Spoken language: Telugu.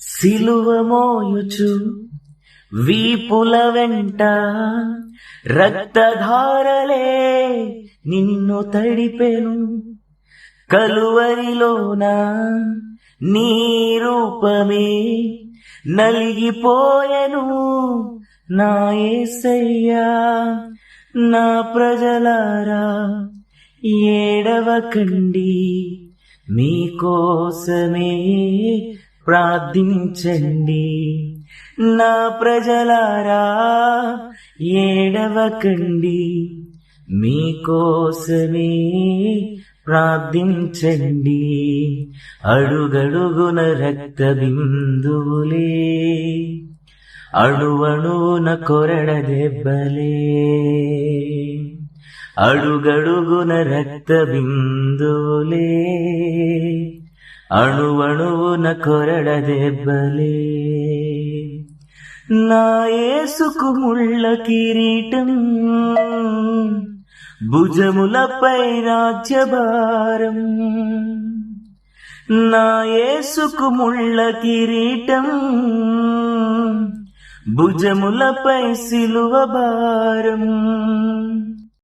సిలువ మోయుచు వీపుల వెంట రక్తధారలే నిన్ను తడిపెను. కలువరిలోన నీ రూపమే నలిగిపోయెను. నా యేసయ్యా, నా ప్రజలారా ఏడవకండి, మీకోసమే ప్రార్థించండి. నా ప్రజలారా ఏడవకండి, మీకోసమే ప్రార్థించండి. అడుగడుగున రక్త బిందువులే, అణువణువున కొరడ దెబ్బలే. అడుగడుగున రక్త బిందువులే, అణువణువున కొరడ దెబ్బలే. నా యేసుకు ముళ్ళ కిరీటం, భుజములపై రాజ్యభారం. నా యేసుకు ముళ్ళ కిరీటం, భుజములపై సిలువ భారం.